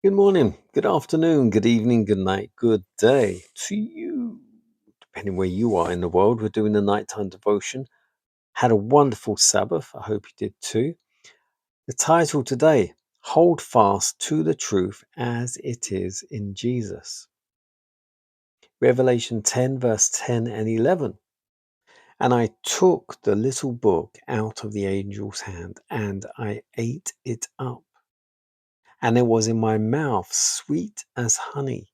Good morning, good afternoon, good evening, good night, good day to you. Depending where you are in the world, we're doing the nighttime devotion. Had a wonderful Sabbath. I hope you did too. The title today: Hold fast to the truth as it is in Jesus. Revelation 10, verse 10 and 11. And I took the little book out of the angel's hand, and I ate it up, and it was in my mouth sweet as honey.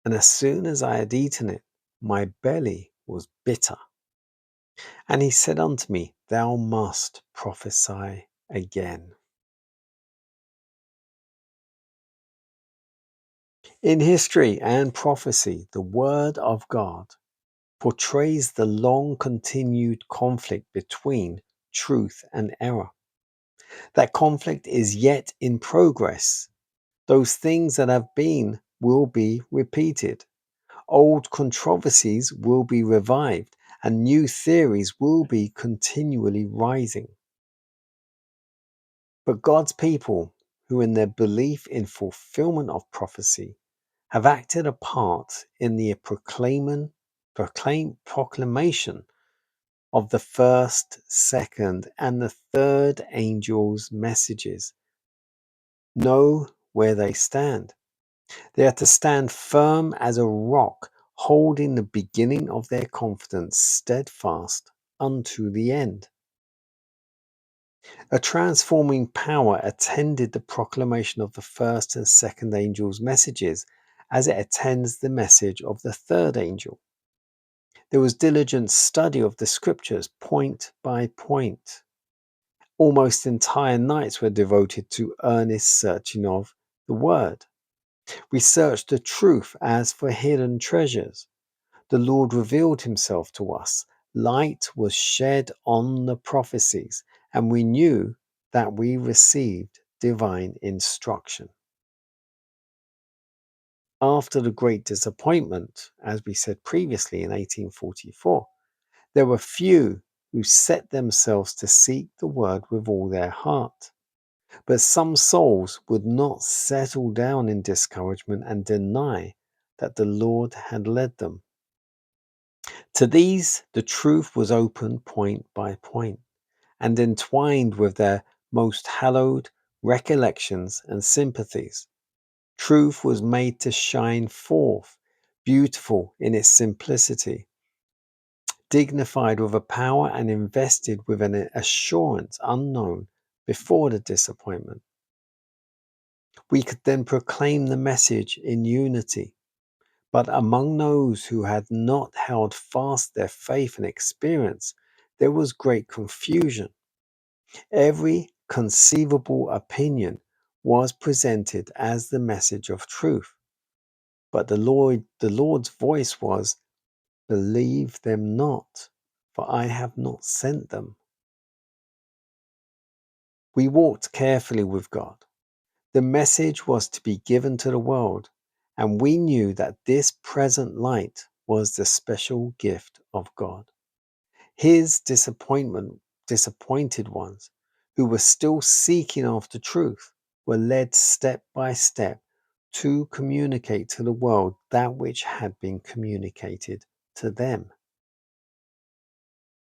And as soon as I had eaten it, my belly was bitter. And he said unto me, Thou must prophesy again. In history and prophecy, the word of God portrays the long continued conflict between truth and error. That conflict is yet in progress. Those things that have been will be repeated. Old controversies will be revived, and new theories will be continually rising. But God's people, who in their belief in fulfillment of prophecy have acted a part in the proclamation of the first, second, and the third angel's messages, know where they stand. They are to stand firm as a rock, holding the beginning of their confidence steadfast unto the end. A transforming power attended the proclamation of the first and second angel's messages as it attends the message of the third angel. There was diligent study of the scriptures point by point. Almost entire nights were devoted to earnest searching of the word. We searched the truth as for hidden treasures. The Lord revealed himself to us. Light was shed on the prophecies, and we knew that we received divine instruction. After the great disappointment, as we said previously in 1844, there were few who set themselves to seek the word with all their heart. But some souls would not settle down in discouragement and deny that the Lord had led them. To these, the truth was open point by point and entwined with their most hallowed recollections and sympathies. Truth was made to shine forth, beautiful in its simplicity, dignified with a power and invested with an assurance unknown before the disappointment. We could then proclaim the message in unity. But among those who had not held fast their faith and experience, there was great confusion. Every conceivable opinion was presented as the message of truth. But the Lord's voice was, Believe them not, for I have not sent them. We walked carefully with God. The message was to be given to the world, and we knew that this present light was the special gift of God. His disappointed ones, who were still seeking after truth, were led step by step to communicate to the world that which had been communicated to them.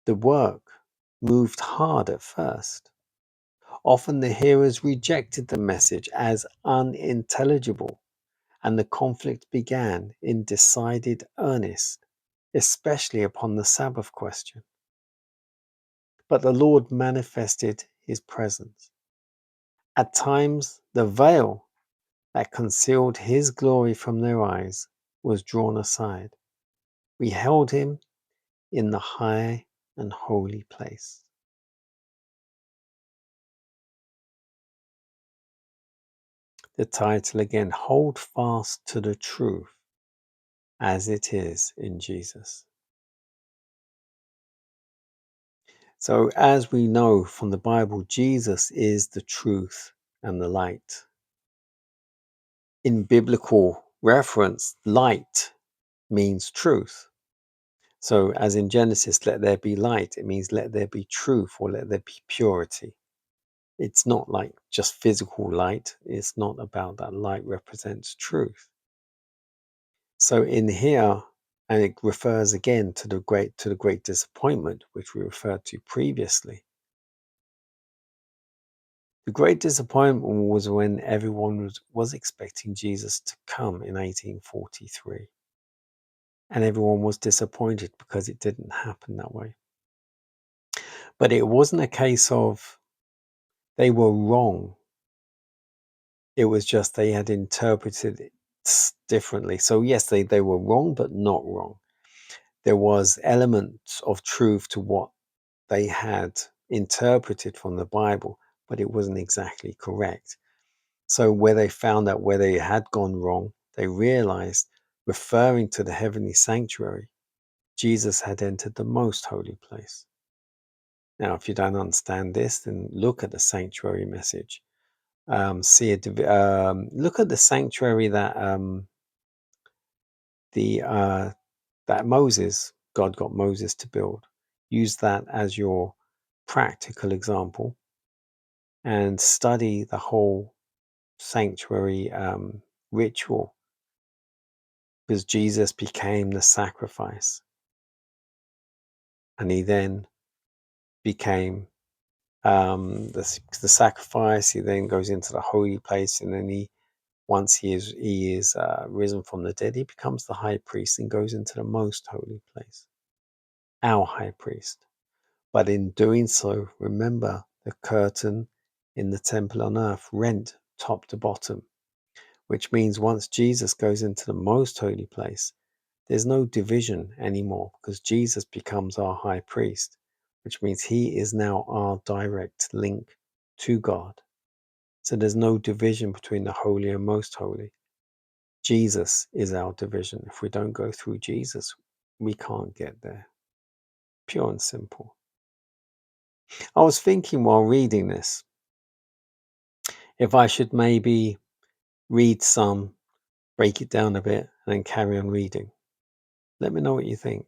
The work moved hard at first. Often the hearers rejected the message as unintelligible, and the conflict began in decided earnest, especially upon the Sabbath question. But the Lord manifested his presence. At times, the veil that concealed his glory from their eyes was drawn aside. We held him in the high and holy place. The title again: Hold fast to the truth as it is in Jesus. So, as we know from the Bible, Jesus is the truth and the light. In biblical reference, light means truth. So, as in Genesis, let there be light, it means let there be truth or let there be purity. It's not like just physical light. It's not about that light represents truth. So in here, and it refers again to the great disappointment, which we referred to previously. The great disappointment was when everyone was expecting Jesus to come in 1843. And everyone was disappointed because it didn't happen that way. But it wasn't a case of they were wrong. It was just they had interpreted it differently. So yes, they were wrong, but not wrong. There was elements of truth to what they had interpreted from the Bible, but it wasn't exactly correct. So where they found out where they had gone wrong, they realized, referring to the heavenly sanctuary, Jesus had entered the most holy place. Now, if you don't understand this, then look at the sanctuary message. Look at the sanctuary that the that God got Moses to build. Use that as your practical example and study the whole sanctuary ritual, because Jesus became the sacrifice, and he then became the sacrifice. He then goes into the holy place, and then once he is risen from the dead, he becomes the high priest and goes into the most holy place, our high priest. But in doing so, remember the curtain in the temple on earth rent top to bottom, which means once Jesus goes into the most holy place, there's no division anymore, because Jesus becomes our high priest, which means he is now our direct link to God. So there's no division between the holy and most holy. Jesus is our division. If we don't go through Jesus, we can't get there. Pure and simple. I was thinking while reading this, if I should maybe read some, break it down a bit, and then carry on reading. Let me know what you think.